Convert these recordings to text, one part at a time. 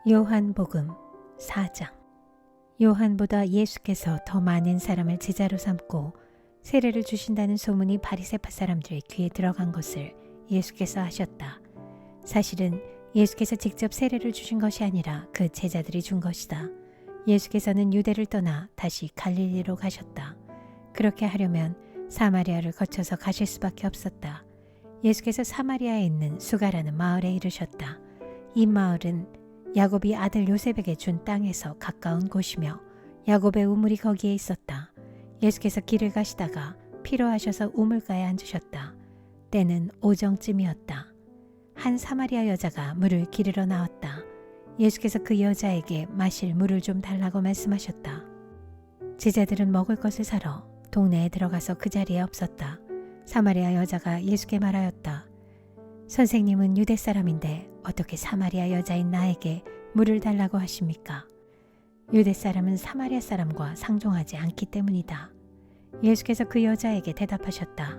요한복음 4장. 요한보다 예수께서 더 많은 사람을 제자로 삼고 세례를 주신다는 소문이 바리새파 사람들의 귀에 들어간 것을 예수께서 하셨다. 사실은 예수께서 직접 세례를 주신 것이 아니라 그 제자들이 준 것이다. 예수께서는 유대를 떠나 다시 갈릴리로 가셨다. 그렇게 하려면 사마리아를 거쳐서 가실 수밖에 없었다. 예수께서 사마리아에 있는 수가라는 마을에 이르셨다. 이 마을은 야곱이 아들 요셉에게 준 땅에서 가까운 곳이며 야곱의 우물이 거기에 있었다. 예수께서 길을 가시다가 피로하셔서 우물가에 앉으셨다. 때는 오정쯤이었다. 한 사마리아 여자가 물을 기르러 나왔다. 예수께서 그 여자에게 마실 물을 좀 달라고 말씀하셨다. 제자들은 먹을 것을 사러 동네에 들어가서 그 자리에 없었다. 사마리아 여자가 예수께 말하였다. 선생님은 유대 사람인데 어떻게 사마리아 여자인 나에게 물을 달라고 하십니까? 유대 사람은 사마리아 사람과 상종하지 않기 때문이다. 예수께서 그 여자에게 대답하셨다.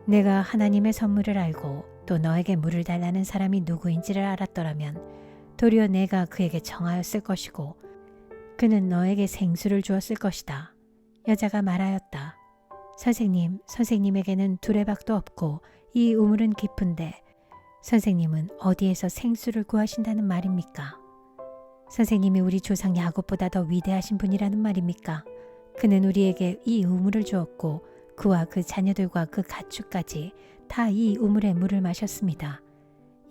내가 하나님의 선물을 알고 또 너에게 물을 달라는 사람이 누구인지를 알았더라면 도리어 내가 그에게 청하였을 것이고 그는 너에게 생수를 주었을 것이다. 여자가 말하였다. 선생님, 선생님에게는 두레박도 없고 이 우물은 깊은데 선생님은 어디에서 생수를 구하신다는 말입니까? 선생님이 우리 조상 야곱보다 더 위대하신 분이라는 말입니까? 그는 우리에게 이 우물을 주었고 그와 그 자녀들과 그 가축까지 다 이 우물의 물을 마셨습니다.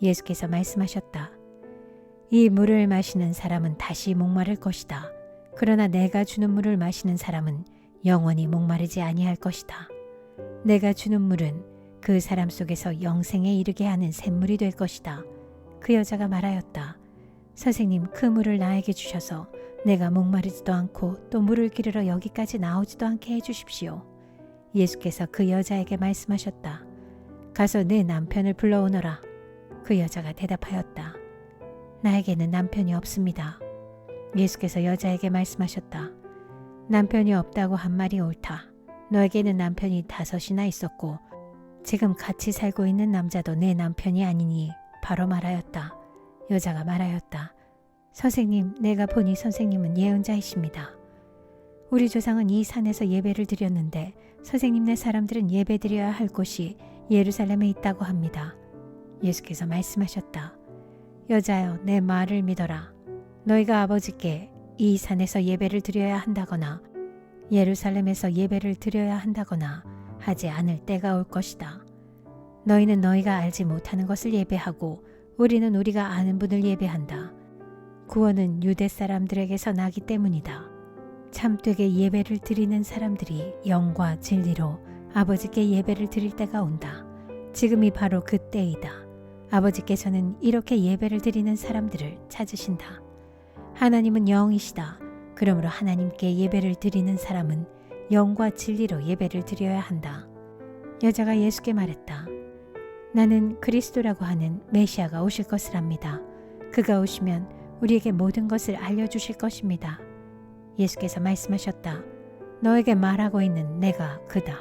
예수께서 말씀하셨다. 이 물을 마시는 사람은 다시 목마를 것이다. 그러나 내가 주는 물을 마시는 사람은 영원히 목마르지 아니할 것이다. 내가 주는 물은 그 사람 속에서 영생에 이르게 하는 샘물이 될 것이다. 그 여자가 말하였다. 선생님, 그 물을 나에게 주셔서 내가 목마르지도 않고 또 물을 기르러 여기까지 나오지도 않게 해주십시오. 예수께서 그 여자에게 말씀하셨다. 가서 내 남편을 불러오너라. 그 여자가 대답하였다. 나에게는 남편이 없습니다. 예수께서 여자에게 말씀하셨다. 남편이 없다고 한 말이 옳다. 너에게는 남편이 5이나 있었고 지금 같이 살고 있는 남자도 내 남편이 아니니 바로 말하였다. 여자가 말하였다. 선생님, 내가 보니 선생님은 예언자이십니다. 우리 조상은 이 산에서 예배를 드렸는데 선생님네 사람들은 예배 드려야 할 곳이 예루살렘에 있다고 합니다. 예수께서 말씀하셨다. 여자여, 내 말을 믿어라. 너희가 아버지께 이 산에서 예배를 드려야 한다거나 예루살렘에서 예배를 드려야 한다거나 하지 않을 때가 올 것이다. 너희는 너희가 알지 못하는 것을 예배하고 우리는 우리가 아는 분을 예배한다. 구원은 유대 사람들에게서 나기 때문이다. 참되게 예배를 드리는 사람들이 영과 진리로 아버지께 예배를 드릴 때가 온다. 지금이 바로 그 때이다. 아버지께서는 이렇게 예배를 드리는 사람들을 찾으신다. 하나님은 영이시다. 그러므로 하나님께 예배를 드리는 사람은 영과 진리로 예배를 드려야 한다. 여자가 예수께 말했다. 나는 그리스도라고 하는 메시아가 오실 것을 압니다. 그가 오시면 우리에게 모든 것을 알려주실 것입니다. 예수께서 말씀하셨다. 너에게 말하고 있는 내가 그다.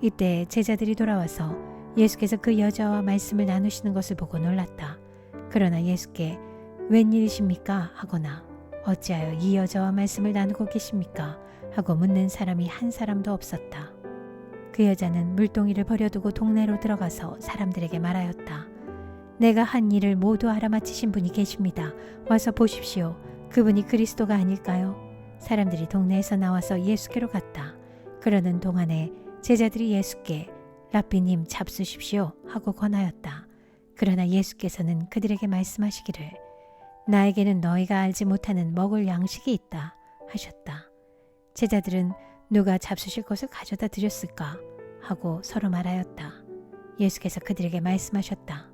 이때 제자들이 돌아와서 예수께서 그 여자와 말씀을 나누시는 것을 보고 놀랐다. 그러나 예수께 웬일이십니까? 하거나 어찌하여 이 여자와 말씀을 나누고 계십니까? 하고 묻는 사람이 한 사람도 없었다. 그 여자는 물동이를 버려두고 동네로 들어가서 사람들에게 말하였다. 내가 한 일을 모두 알아맞히신 분이 계십니다. 와서 보십시오. 그분이 그리스도가 아닐까요? 사람들이 동네에서 나와서 예수께로 갔다. 그러는 동안에 제자들이 예수께 랍비님 잡수십시오 하고 권하였다. 그러나 예수께서는 그들에게 말씀하시기를 나에게는 너희가 알지 못하는 먹을 양식이 있다 하셨다. 제자들은 누가 잡수실 것을 가져다 드렸을까 하고 서로 말하였다. 예수께서 그들에게 말씀하셨다.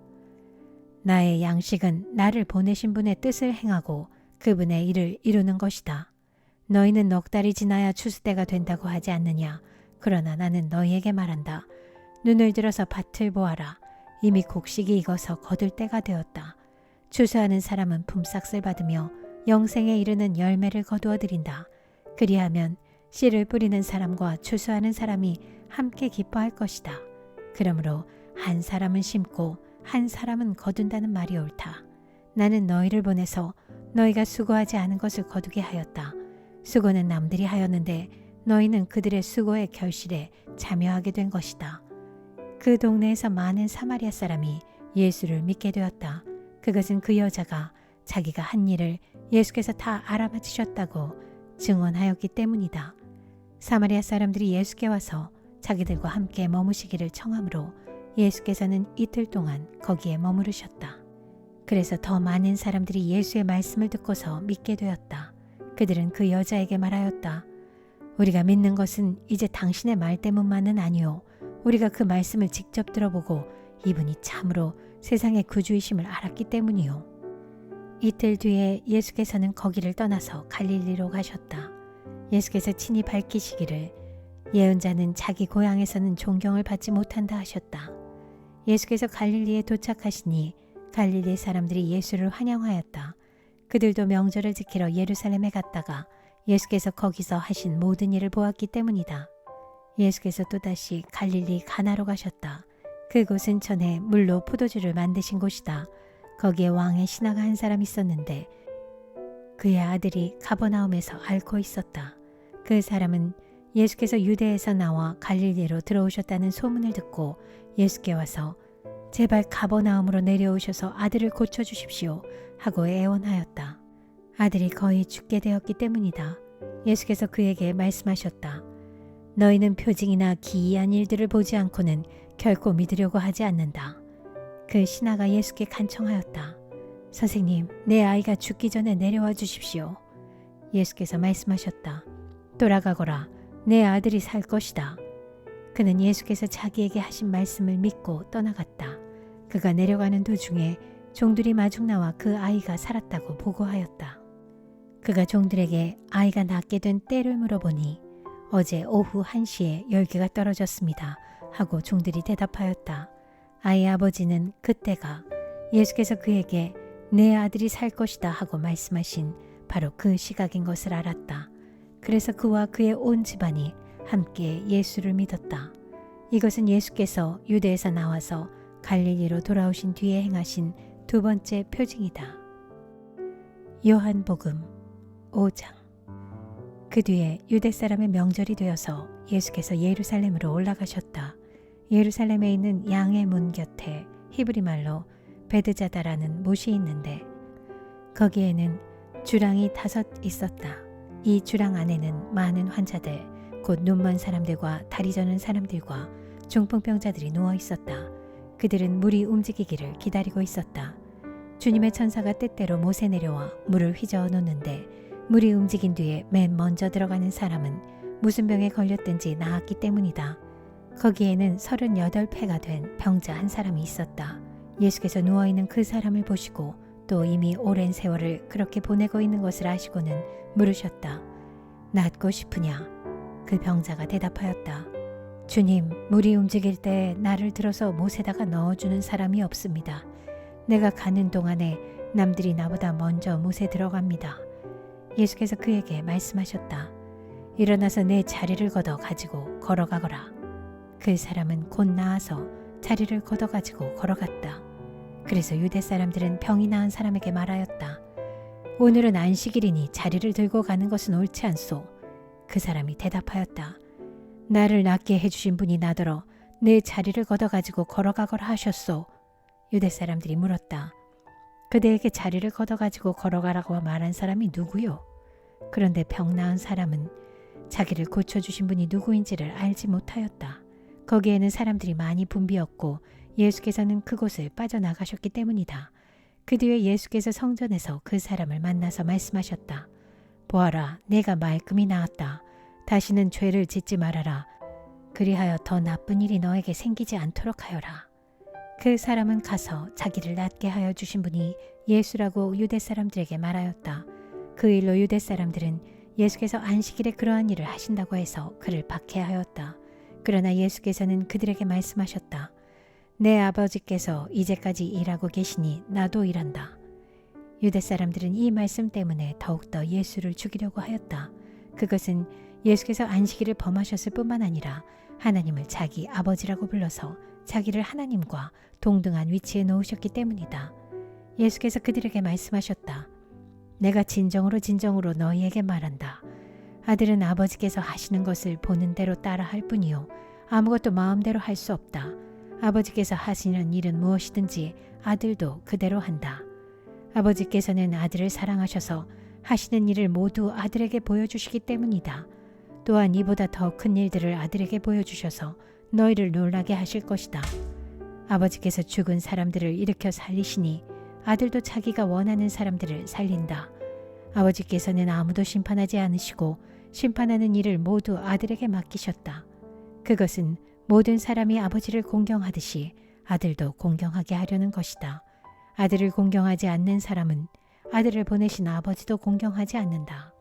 나의 양식은 나를 보내신 분의 뜻을 행하고 그분의 일을 이루는 것이다. 너희는 넉 달이 지나야 추수 때가 된다고 하지 않느냐. 그러나 나는 너희에게 말한다. 눈을 들어서 밭을 보아라. 이미 곡식이 익어서 거둘 때가 되었다. 추수하는 사람은 품삯을 받으며 영생에 이르는 열매를 거두어 드린다. 그리하면 씨를 뿌리는 사람과 추수하는 사람이 함께 기뻐할 것이다. 그러므로 한 사람은 심고 한 사람은 거둔다는 말이 옳다. 나는 너희를 보내서 너희가 수고하지 않은 것을 거두게 하였다. 수고는 남들이 하였는데 너희는 그들의 수고의 결실에 참여하게 된 것이다. 그 동네에서 많은 사마리아 사람이 예수를 믿게 되었다. 그것은 그 여자가 자기가 한 일을 예수께서 다 알아맞히셨다고 증언하였기 때문이다. 사마리아 사람들이 예수께 와서 자기들과 함께 머무시기를 청하므로 예수께서는 이틀 동안 거기에 머무르셨다. 그래서 더 많은 사람들이 예수의 말씀을 듣고서 믿게 되었다. 그들은 그 여자에게 말하였다. 우리가 믿는 것은 이제 당신의 말 때문만은 아니오. 우리가 그 말씀을 직접 들어보고 이분이 참으로 세상의 구주이심을 알았기 때문이오. 이틀 뒤에 예수께서는 거기를 떠나서 갈릴리로 가셨다. 예수께서 친히 밝히시기를 예언자는 자기 고향에서는 존경을 받지 못한다 하셨다. 예수께서 갈릴리에 도착하시니 갈릴리 사람들이 예수를 환영하였다. 그들도 명절을 지키러 예루살렘에 갔다가 예수께서 거기서 하신 모든 일을 보았기 때문이다. 예수께서 또다시 갈릴리 가나로 가셨다. 그곳은 전에 물로 포도주를 만드신 곳이다. 거기에 왕의 신하가 한 사람 있었는데 그의 아들이 가버나움에서 앓고 있었다. 그 사람은 예수께서 유대에서 나와 갈릴리로 들어오셨다는 소문을 듣고 예수께 와서 제발 가버나움으로 내려오셔서 아들을 고쳐주십시오 하고 애원하였다. 아들이 거의 죽게 되었기 때문이다. 예수께서 그에게 말씀하셨다. 너희는 표징이나 기이한 일들을 보지 않고는 결코 믿으려고 하지 않는다. 그 신하가 예수께 간청하였다. 선생님, 내 아이가 죽기 전에 내려와 주십시오. 예수께서 말씀하셨다. 돌아가거라. 내 아들이 살 것이다. 그는 예수께서 자기에게 하신 말씀을 믿고 떠나갔다. 그가 내려가는 도중에 종들이 마중 나와 그 아이가 살았다고 보고하였다. 그가 종들에게 아이가 낫게 된 때를 물어보니 어제 오후 1시에 열기가 떨어졌습니다 하고 종들이 대답하였다. 아이의 아버지는 그때가 예수께서 그에게 내 아들이 살 것이다 하고 말씀하신 바로 그 시각인 것을 알았다. 그래서 그와 그의 온 집안이 함께 예수를 믿었다. 이것은 예수께서 유대에서 나와서 갈릴리로 돌아오신 뒤에 행하신 두 번째 표징이다. 요한복음 5장. 그 뒤에 유대 사람의 명절이 되어서 예수께서 예루살렘으로 올라가셨다. 예루살렘에 있는 양의 문 곁에 히브리 말로 베드자다라는 못이 있는데 거기에는 주랑이 5 있었다. 이 주랑 안에는 많은 환자들, 곧 눈먼 사람들과 다리 저는 사람들과 중풍병자들이 누워 있었다. 그들은 물이 움직이기를 기다리고 있었다. 주님의 천사가 때때로 못에 내려와 물을 휘저어 놓는데 물이 움직인 뒤에 맨 먼저 들어가는 사람은 무슨 병에 걸렸든지 나았기 때문이다. 거기에는 38폐가 된 병자 한 사람이 있었다. 예수께서 누워있는 그 사람을 보시고 또 이미 오랜 세월을 그렇게 보내고 있는 것을 아시고는 물으셨다. 낫고 싶으냐? 그 병자가 대답하였다. 주님, 물이 움직일 때 나를 들어서 못에다가 넣어주는 사람이 없습니다. 내가 가는 동안에 남들이 나보다 먼저 못에 들어갑니다. 예수께서 그에게 말씀하셨다. 일어나서 내 자리를 걷어 가지고 걸어가거라. 그 사람은 곧 나아서 자리를 걷어 가지고 걸어갔다. 그래서 유대 사람들은 병이 나은 사람에게 말하였다. 오늘은 안식일이니 자리를 들고 가는 것은 옳지 않소. 그 사람이 대답하였다. 나를 낫게 해주신 분이 나더러 내 자리를 걷어 가지고 걸어가거라 하셨소. 유대 사람들이 물었다. 그대에게 자리를 걷어 가지고 걸어가라고 말한 사람이 누구요? 그런데 병 나은 사람은 자기를 고쳐주신 분이 누구인지를 알지 못하였다. 거기에는 사람들이 많이 붐비었고 예수께서는 그곳을 빠져나가셨기 때문이다. 그 뒤에 예수께서 성전에서 그 사람을 만나서 말씀하셨다. 보아라, 내가 말끔히 나았다. 다시는 죄를 짓지 말아라. 그리하여 더 나쁜 일이 너에게 생기지 않도록 하여라. 그 사람은 가서 자기를 낫게 하여 주신 분이 예수라고 유대 사람들에게 말하였다. 그 일로 유대 사람들은 예수께서 안식일에 그러한 일을 하신다고 해서 그를 박해하였다. 그러나 예수께서는 그들에게 말씀하셨다. 내 아버지께서 이제까지 일하고 계시니 나도 일한다. 유대 사람들은 이 말씀 때문에 더욱더 예수를 죽이려고 하였다. 그것은 예수께서 안식일을 범하셨을 뿐만 아니라 하나님을 자기 아버지라고 불러서 자기를 하나님과 동등한 위치에 놓으셨기 때문이다. 예수께서 그들에게 말씀하셨다. 내가 진정으로 진정으로 너희에게 말한다. 아들은 아버지께서 하시는 것을 보는 대로 따라 할 뿐이요 아무것도 마음대로 할 수 없다. 아버지께서 하시는 일은 무엇이든지 아들도 그대로 한다. 아버지께서는 아들을 사랑하셔서 하시는 일을 모두 아들에게 보여주시기 때문이다. 또한 이보다 더 큰 일들을 아들에게 보여주셔서 너희를 놀라게 하실 것이다. 아버지께서 죽은 사람들을 일으켜 살리시니 아들도 자기가 원하는 사람들을 살린다. 아버지께서는 아무도 심판하지 않으시고 심판하는 일을 모두 아들에게 맡기셨다. 그것은 모든 사람이 아버지를 공경하듯이 아들도 공경하게 하려는 것이다. 아들을 공경하지 않는 사람은 아들을 보내신 아버지도 공경하지 않는다.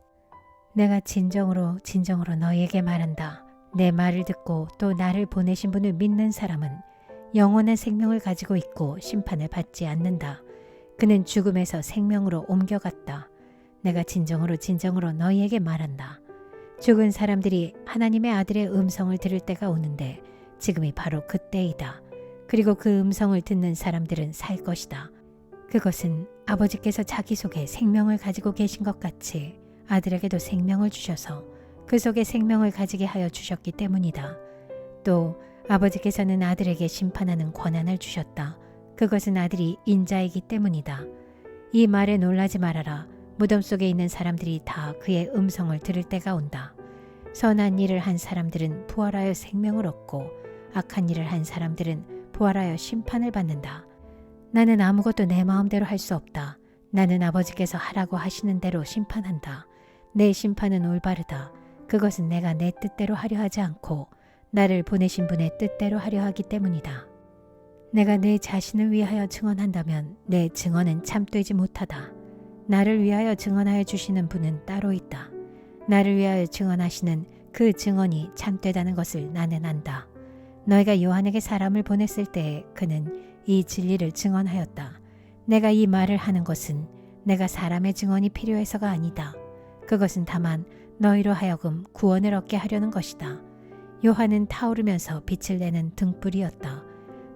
내가 진정으로 진정으로 너희에게 말한다. 내 말을 듣고 또 나를 보내신 분을 믿는 사람은 영원한 생명을 가지고 있고 심판을 받지 않는다. 그는 죽음에서 생명으로 옮겨갔다. 내가 진정으로 진정으로 너희에게 말한다. 죽은 사람들이 하나님의 아들의 음성을 들을 때가 오는데 지금이 바로 그때이다. 그리고 그 음성을 듣는 사람들은 살 것이다. 그것은 아버지께서 자기 속에 생명을 가지고 계신 것 같이 아들에게도 생명을 주셔서 그 속에 생명을 가지게 하여 주셨기 때문이다. 또 아버지께서는 아들에게 심판하는 권한을 주셨다. 그것은 아들이 인자이기 때문이다. 이 말에 놀라지 말아라. 무덤 속에 있는 사람들이 다 그의 음성을 들을 때가 온다. 선한 일을 한 사람들은 부활하여 생명을 얻고 악한 일을 한 사람들은 부활하여 심판을 받는다. 나는 아무것도 내 마음대로 할 수 없다. 나는 아버지께서 하라고 하시는 대로 심판한다. 내 심판은 올바르다. 그것은 내가 내 뜻대로 하려 하지 않고 나를 보내신 분의 뜻대로 하려 하기 때문이다. 내가 내 자신을 위하여 증언한다면 내 증언은 참되지 못하다. 나를 위하여 증언하여 주시는 분은 따로 있다. 나를 위하여 증언하시는 그 증언이 참되다는 것을 나는 안다. 너희가 요한에게 사람을 보냈을 때에 그는 이 진리를 증언하였다. 내가 이 말을 하는 것은 내가 사람의 증언이 필요해서가 아니다. 그것은 다만 너희로 하여금 구원을 얻게 하려는 것이다. 요한은 타오르면서 빛을 내는 등불이었다.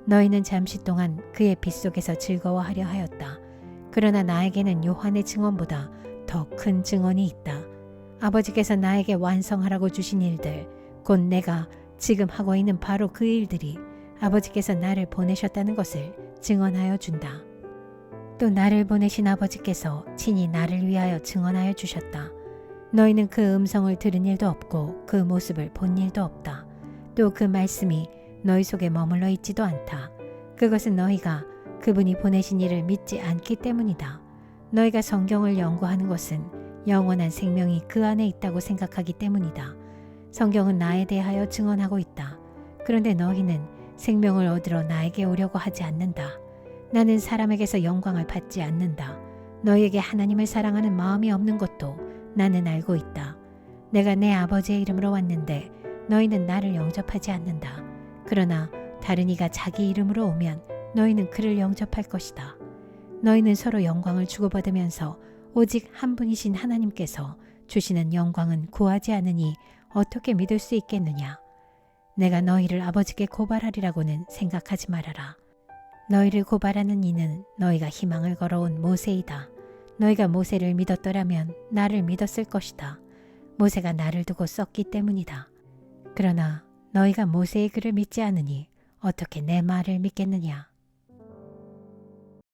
너희는 잠시 동안 그의 빛 속에서 즐거워하려 하였다. 그러나 나에게는 요한의 증언보다 더 큰 증언이 있다. 아버지께서 나에게 완성하라고 주신 일들, 곧 내가 지금 하고 있는 바로 그 일들이 아버지께서 나를 보내셨다는 것을 증언하여 준다. 또 나를 보내신 아버지께서 친히 나를 위하여 증언하여 주셨다. 너희는 그 음성을 들은 일도 없고 그 모습을 본 일도 없다. 또 그 말씀이 너희 속에 머물러 있지도 않다. 그것은 너희가 그분이 보내신 이를 믿지 않기 때문이다. 너희가 성경을 연구하는 것은 영원한 생명이 그 안에 있다고 생각하기 때문이다. 성경은 나에 대하여 증언하고 있다. 그런데 너희는 생명을 얻으러 나에게 오려고 하지 않는다. 나는 사람에게서 영광을 받지 않는다. 너희에게 하나님을 사랑하는 마음이 없는 것도 나는 알고 있다. 내가 내 아버지의 이름으로 왔는데 너희는 나를 영접하지 않는다. 그러나 다른 이가 자기 이름으로 오면 너희는 그를 영접할 것이다. 너희는 서로 영광을 주고받으면서 오직 한 분이신 하나님께서 주시는 영광은 구하지 않으니 어떻게 믿을 수 있겠느냐. 내가 너희를 아버지께 고발하리라고는 생각하지 말아라. 너희를 고발하는 이는 너희가 희망을 걸어온 모세이다. 너희가 모세를 믿었더라면 나를 믿었을 것이다. 모세가 나를 두고 썼기 때문이다. 그러나 너희가 모세의 글을 믿지 않으니 어떻게 내 말을 믿겠느냐.